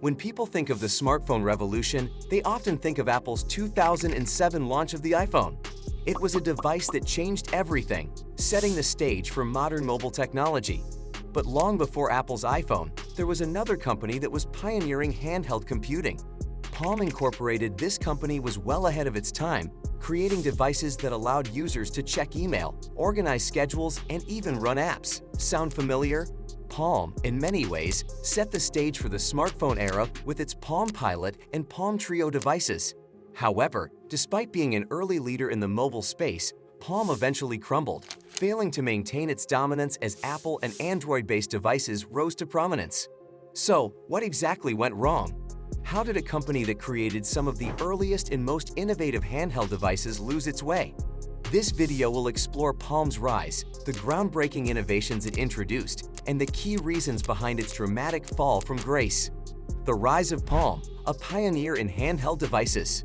When people think of the smartphone revolution, they often think of Apple's 2007 launch of the iPhone. It was a device that changed everything, setting the stage for modern mobile technology. But long before Apple's iPhone, there was another company that was pioneering handheld computing. Palm Incorporated. This company was well ahead of its time, creating devices that allowed users to check email, organize schedules, and even run apps. Sound familiar? Palm, in many ways, set the stage for the smartphone era with its Palm Pilot and Palm Treo devices. However, despite being an early leader in the mobile space, Palm eventually crumbled, failing to maintain its dominance as Apple and Android-based devices rose to prominence. So, what exactly went wrong? How did a company that created some of the earliest and most innovative handheld devices lose its way? This video will explore Palm's rise, the groundbreaking innovations it introduced, and the key reasons behind its dramatic fall from grace. The rise of Palm, a pioneer in handheld devices.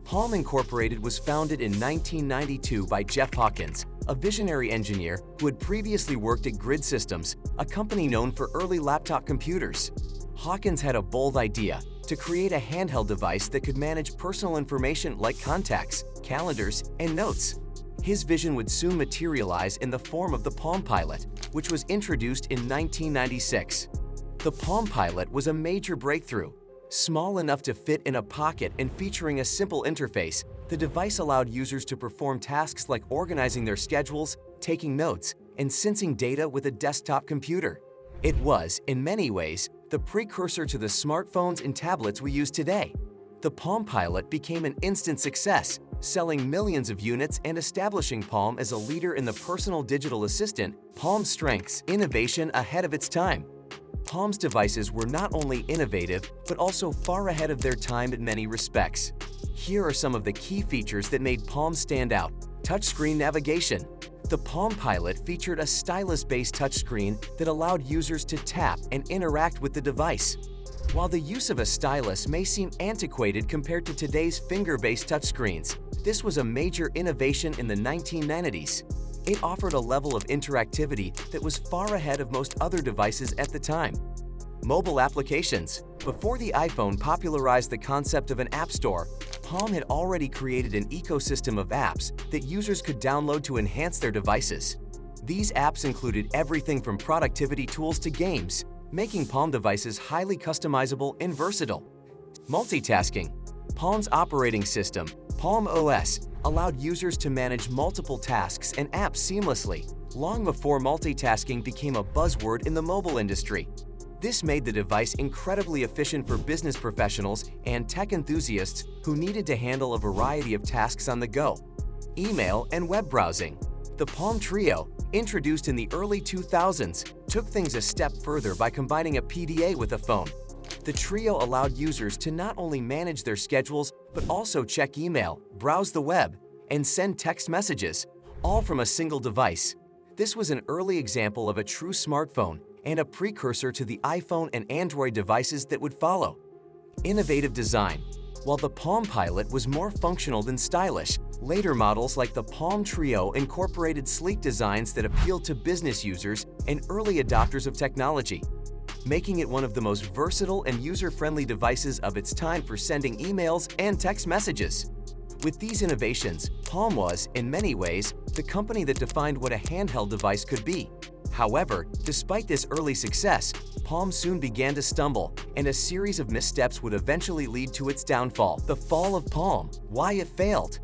Palm Incorporated was founded in 1992 by Jeff Hawkins, a visionary engineer who had previously worked at Grid Systems, a company known for early laptop computers. Hawkins had a bold idea to create a handheld device that could manage personal information like contacts, calendars, and notes. His vision would soon materialize in the form of the Palm Pilot, which was introduced in 1996. The Palm Pilot was a major breakthrough. Small enough to fit in a pocket and featuring a simple interface, the device allowed users to perform tasks like organizing their schedules, taking notes, and sensing data with a desktop computer. It was, in many ways, the precursor to the smartphones and tablets we use today. The Palm Pilot became an instant success, selling millions of units and establishing Palm as a leader in the personal digital assistant. Palm's strengths: innovation ahead of its time. Palm's devices were not only innovative, but also far ahead of their time in many respects. Here are some of the key features that made Palm stand out. Touchscreen navigation. The Palm Pilot featured a stylus-based touchscreen that allowed users to tap and interact with the device. While the use of a stylus may seem antiquated compared to today's finger-based touchscreens, this was a major innovation in the 1990s. It offered a level of interactivity that was far ahead of most other devices at the time. Mobile applications. Before the iPhone popularized the concept of an app store, Palm had already created an ecosystem of apps that users could download to enhance their devices. These apps included everything from productivity tools to games, making Palm devices highly customizable and versatile. Multitasking. Palm's operating system, Palm OS, allowed users to manage multiple tasks and apps seamlessly, long before multitasking became a buzzword in the mobile industry. This made the device incredibly efficient for business professionals and tech enthusiasts who needed to handle a variety of tasks on the go. Email and web browsing. The Palm Treo, introduced in the early 2000s, took things a step further by combining a PDA with a phone. The Treo allowed users to not only manage their schedules, but also check email, browse the web, and send text messages, all from a single device. This was an early example of a true smartphone and a precursor to the iPhone and Android devices that would follow. Innovative design. While the Palm Pilot was more functional than stylish, later models like the Palm Treo incorporated sleek designs that appealed to business users and early adopters of technology, making it one of the most versatile and user-friendly devices of its time for sending emails and text messages. With these innovations, Palm was, in many ways, the company that defined what a handheld device could be. However, despite this early success, Palm soon began to stumble, and a series of missteps would eventually lead to its downfall. The fall of Palm. Why it failed.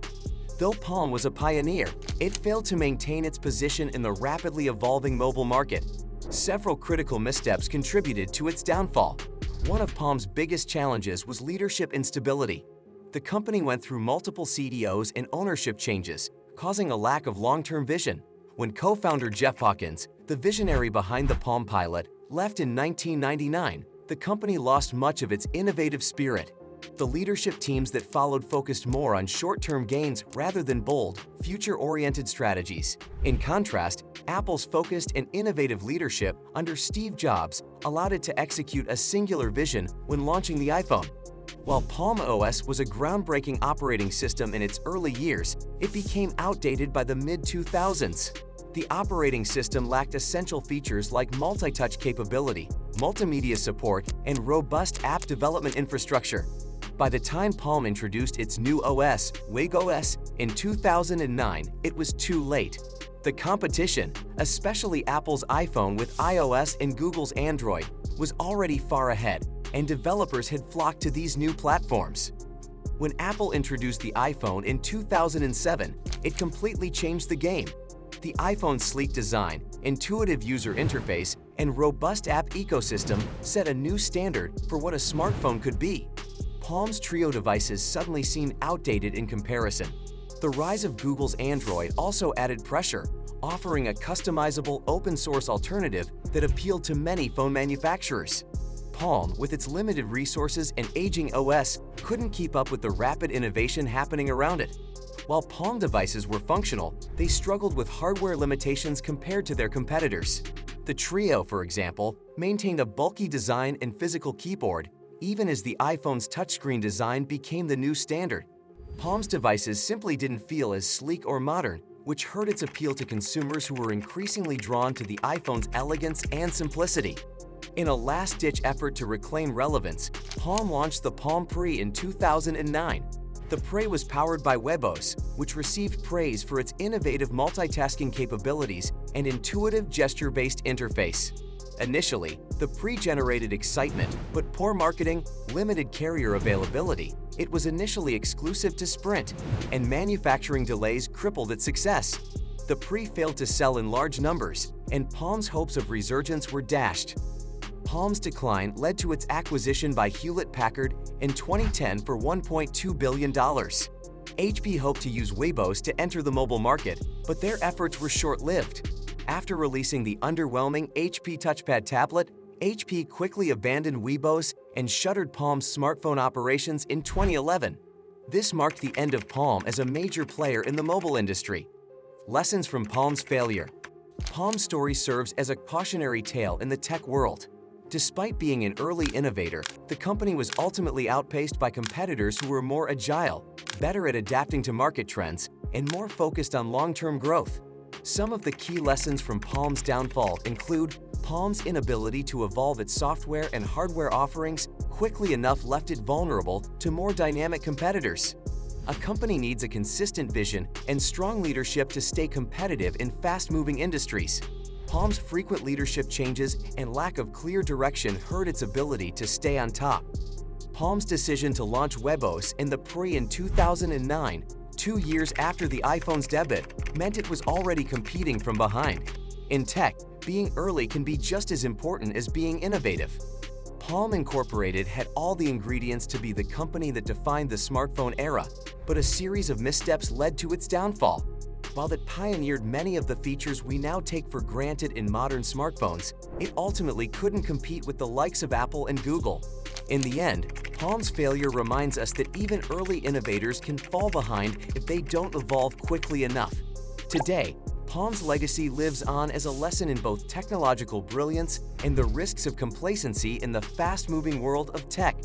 Though Palm was a pioneer, it failed to maintain its position in the rapidly evolving mobile market. Several critical missteps contributed to its downfall. One of Palm's biggest challenges was leadership instability. The company went through multiple CEOs and ownership changes, causing a lack of long-term vision. When co-founder Jeff Hawkins, the visionary behind the Palm Pilot, left in 1999, the company lost much of its innovative spirit. The leadership teams that followed focused more on short-term gains rather than bold, future-oriented strategies. In contrast, Apple's focused and innovative leadership under Steve Jobs allowed it to execute a singular vision when launching the iPhone. While Palm OS was a groundbreaking operating system in its early years, it became outdated by the mid-2000s. The operating system lacked essential features like multi-touch capability, multimedia support, and robust app development infrastructure. By the time Palm introduced its new OS, WigOS, in 2009, it was too late. The competition, especially Apple's iPhone with iOS and Google's Android, was already far ahead, and developers had flocked to these new platforms. When Apple introduced the iPhone in 2007, it completely changed the game. The iPhone's sleek design, intuitive user interface, and robust app ecosystem set a new standard for what a smartphone could be. Palm's Treo devices suddenly seemed outdated in comparison. The rise of Google's Android also added pressure, offering a customizable open-source alternative that appealed to many phone manufacturers. Palm, with its limited resources and aging OS, couldn't keep up with the rapid innovation happening around it. While Palm devices were functional, they struggled with hardware limitations compared to their competitors. The Treo, for example, maintained a bulky design and physical keyboard, even as the iPhone's touchscreen design became the new standard. Palm's devices simply didn't feel as sleek or modern, which hurt its appeal to consumers who were increasingly drawn to the iPhone's elegance and simplicity. In a last-ditch effort to reclaim relevance, Palm launched the Palm Pre in 2009. The Pre was powered by WebOS, which received praise for its innovative multitasking capabilities and intuitive gesture-based interface. Initially, the Pre generated excitement, but poor marketing, limited carrier availability. It was initially exclusive to Sprint, and manufacturing delays crippled its success. The Pre failed to sell in large numbers, and Palm's hopes of resurgence were dashed. Palm's decline led to its acquisition by Hewlett-Packard in 2010 for $1.2 billion. HP hoped to use WebOS to enter the mobile market, but their efforts were short-lived. After releasing the underwhelming HP Touchpad tablet, HP quickly abandoned WebOS and shuttered Palm's smartphone operations in 2011. This marked the end of Palm as a major player in the mobile industry. Lessons from Palm's failure. Palm's story serves as a cautionary tale in the tech world. Despite being an early innovator, the company was ultimately outpaced by competitors who were more agile, better at adapting to market trends, and more focused on long-term growth. Some of the key lessons from Palm's downfall include Palm's inability to evolve its software and hardware offerings quickly enough left it vulnerable to more dynamic competitors. A company needs a consistent vision and strong leadership to stay competitive in fast-moving industries. Palm's frequent leadership changes and lack of clear direction hurt its ability to stay on top. Palm's decision to launch WebOS in the Pre in 2009, 2 years after the iPhone's debut, meant it was already competing from behind. In tech, being early can be just as important as being innovative. Palm Incorporated had all the ingredients to be the company that defined the smartphone era, but a series of missteps led to its downfall. While it pioneered many of the features we now take for granted in modern smartphones, it ultimately couldn't compete with the likes of Apple and Google. In the end, Palm's failure reminds us that even early innovators can fall behind if they don't evolve quickly enough. Today, Palm's legacy lives on as a lesson in both technological brilliance and the risks of complacency in the fast-moving world of tech.